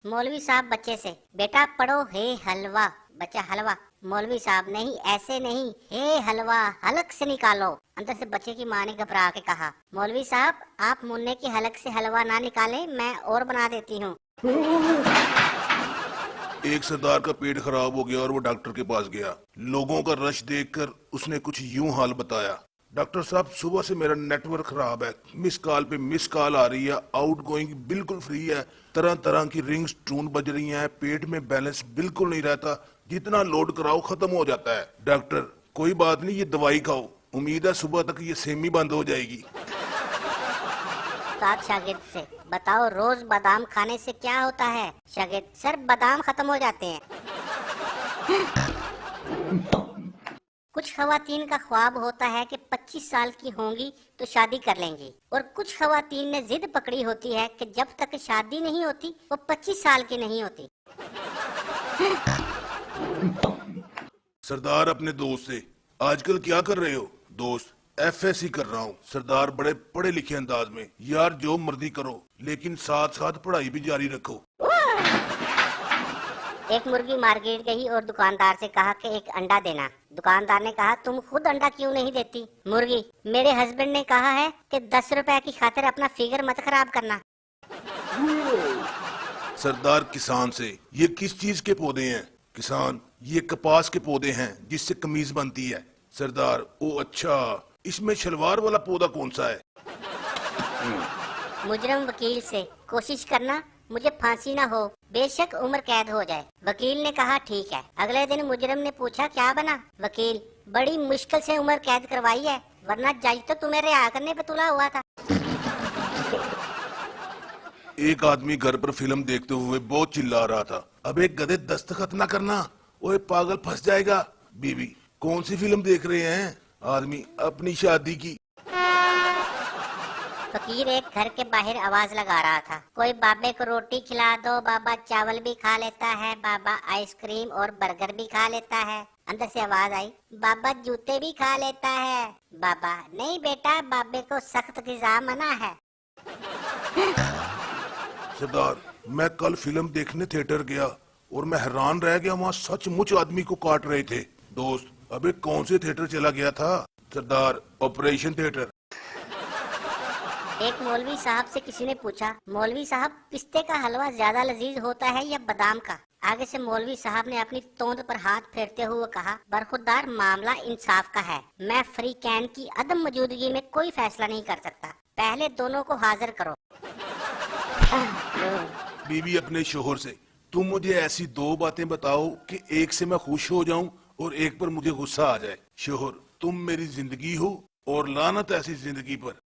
मौलवी साहब बच्चे से, बेटा पढ़ो हे हलवा। बच्चा हलवा। मौलवी साहब, नहीं ऐसे नहीं, हे हलवा हलक से निकालो। अंदर से बच्चे की माँ ने घबरा के कहा, मौलवी साहब आप मुन्ने की हलक से हलवा ना निकाले, मैं और बना देती हूँ। एक सरदार का पेट खराब हो गया और वो डॉक्टर के पास गया। लोगों का रश देखकर उसने कुछ यूं हाल बताया, डॉक्टर साहब सुबह से मेरा नेटवर्क खराब है, मिस कॉल पे मिस कॉल आ रही है, आउट गोइंग बिल्कुल फ्री है, तरह तरह की रिंग्स टून बज रही हैं, पेट में बैलेंस बिल्कुल नहीं रहता, जितना लोड कराओ खत्म हो जाता है। डॉक्टर, कोई बात नहीं, ये दवाई खाओ, उम्मीद है सुबह तक ये सेमी बंद हो जाएगी। साथ शागिर्द से, बताओ रोज बादाम खाने से क्या होता है? शागिर्द, सर बादाम खत्म हो जाते हैं। कुछ खवातीन का ख्वाब होता है कि 25 साल की होंगी तो शादी कर लेंगी, और कुछ खवातीन ने जिद पकड़ी होती है कि जब तक शादी नहीं होती वो 25 साल की नहीं होती। सरदार अपने दोस्त से, आजकल क्या कर रहे हो? दोस्त, FSC कर रहा हूँ। सरदार बड़े पढ़े लिखे अंदाज में, यार जो मर्जी करो लेकिन साथ साथ पढ़ाई भी जारी रखो। एक मुर्गी मार्केट गई और दुकानदार से कहा कि एक अंडा देना। दुकानदार ने कहा, तुम खुद अंडा क्यों नहीं देती? मुर्गी, मेरे हस्बैंड ने कहा है कि 10 रुपए की खातिर अपना फिगर मत खराब करना। सरदार किसान से, ये किस चीज के पौधे हैं? किसान, ये कपास के पौधे हैं जिससे कमीज बनती है। सरदार, ओ अच्छा, इसमें शलवार वाला पौधा कौन सा है? मुजरम वकील से, कोशिश करना मुझे फांसी ना हो, बेशक उम्र कैद हो जाए। वकील ने कहा ठीक है। अगले दिन मुजरम ने पूछा क्या बना? वकील, बड़ी मुश्किल से उम्र कैद करवाई है, वरना जज तो तुम्हें रिहा करने पे तुला हुआ था। एक आदमी घर पर फिल्म देखते हुए बहुत चिल्ला रहा था, अबे गधे दस्तखत ना करना, ओए पागल फंस जाएगा। बीवी, कौन सी फिल्म देख रहे हैं? आदमी, अपनी शादी की। फकीर एक घर के बाहर आवाज लगा रहा था, कोई बाबे को रोटी खिला दो, बाबा चावल भी खा लेता है, बाबा आइसक्रीम और बर्गर भी खा लेता है। अंदर से आवाज आई, बाबा जूते भी खा लेता है। बाबा, नहीं बेटा, बाबे को सख्त ग़िज़ा मना है। सरदार, मैं कल फिल्म देखने थिएटर गया और मैं हैरान रह गया, वहाँ सचमुच आदमी को काट रहे थे। दोस्त, अबे कौन से थिएटर चला गया था? सरदार, ऑपरेशन थिएटर। एक मौलवी साहब से किसी ने पूछा, मौलवी साहब पिस्ते का हलवा ज्यादा लजीज होता है या बादाम का? आगे से मौलवी साहब ने अपनी तोंद पर हाथ फेरते हुए कहा, बरखुरदार मामला इंसाफ का है, मैं फ्री कैन की अदम मौजूदगी में कोई फैसला नहीं कर सकता, पहले दोनों को हाजिर करो। बीवी अपने शोहर से, तुम मुझे ऐसी दो बातें बताओ कि एक से मैं खुश हो जाऊं और एक पर मुझे गुस्सा आ जाए। शोहर, तुम मेरी जिंदगी हो और लानत ऐसी जिंदगी पर।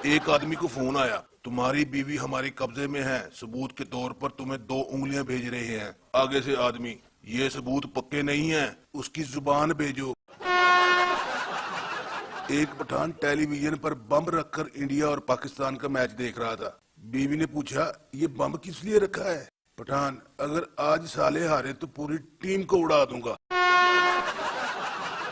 एक आदमी को फोन आया, तुम्हारी बीवी हमारे कब्जे में है, सबूत के तौर पर तुम्हें 2 उंगलियां भेज रहे हैं। आगे से आदमी, ये सबूत पक्के नहीं हैं, उसकी जुबान भेजो। एक पठान टेलीविजन पर बम रखकर इंडिया और पाकिस्तान का मैच देख रहा था। बीवी ने पूछा, ये बम किस लिए रखा है? पठान, अगर आज साले हारे तो पूरी टीम को उड़ा दूंगा।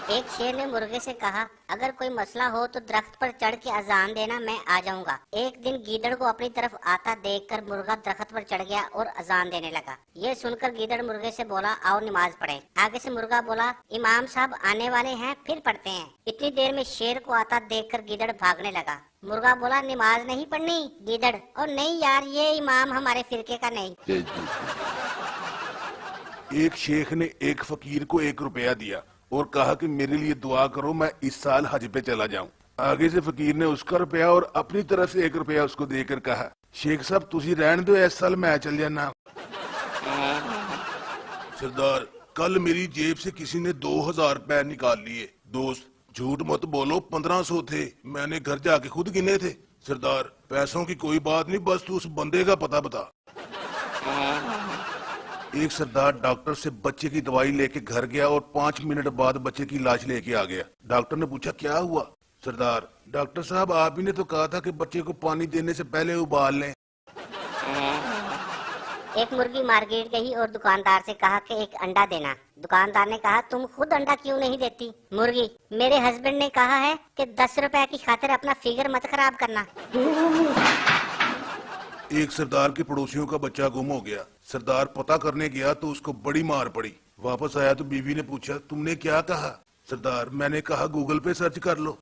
एक शेर ने मुर्गे से कहा, अगर कोई मसला हो तो दरख्त पर चढ़ के अजान देना, मैं आ जाऊंगा। एक दिन गीदड़ को अपनी तरफ आता देखकर मुर्गा दरख्त पर चढ़ गया और अजान देने लगा। ये सुनकर गीदड़ मुर्गे से बोला, आओ नमाज पढ़े। आगे से मुर्गा बोला, इमाम साहब आने वाले हैं, फिर पढ़ते हैं। इतनी देर में शेर को आता देखकर गीदड़ भागने लगा। मुर्गा बोला, नमाज नहीं पढ़नी? गीदड़, और नहीं यार, ये इमाम हमारे फिरके का नहीं। एक शेख ने एक फकीर को 1 रुपया दिया और कहा कि मेरे लिए दुआ करो, मैं इस साल हज पे चला जाऊं। आगे से फकीर ने उसका रुपया और अपनी तरफ से 1 रुपया उसको देकर कहा, शेख साहब तुसी रहन दो, इस साल मैं चल जाना। सरदार, कल मेरी जेब से किसी ने 2000 रुपए निकाल लिए। दोस्त, झूठ मत बोलो, 1500 थे, मैंने घर जाके खुद गिने थे। सरदार, पैसों की कोई बात नहीं, बस तू उस बंदे का पता बता। एक सरदार डॉक्टर से बच्चे की दवाई लेके घर गया और 5 मिनट बाद बच्चे की लाश लेके आ गया। डॉक्टर ने पूछा, क्या हुआ? सरदार, डॉक्टर साहब आप ही ने तो कहा था कि बच्चे को पानी देने से पहले उबाल लें। एक मुर्गी मार्केट गई और दुकानदार से कहा कि एक अंडा देना। दुकानदार ने कहा, तुम खुद अंडा क्यों नहीं देती? मुर्गी, मेरे हस्बैंड ने कहा है कि 10 रुपए की खातिर अपना फिगर मत खराब करना। ایک سردار کے پڑوسیوں کا بچہ گم ہو گیا. سردار پتہ کرنے گیا تو اس کو بڑی مار پڑی. واپس آیا تو بیوی نے پوچھا تم نے کیا کہا؟ سردار میں نے کہا گوگل پہ سرچ کر لو.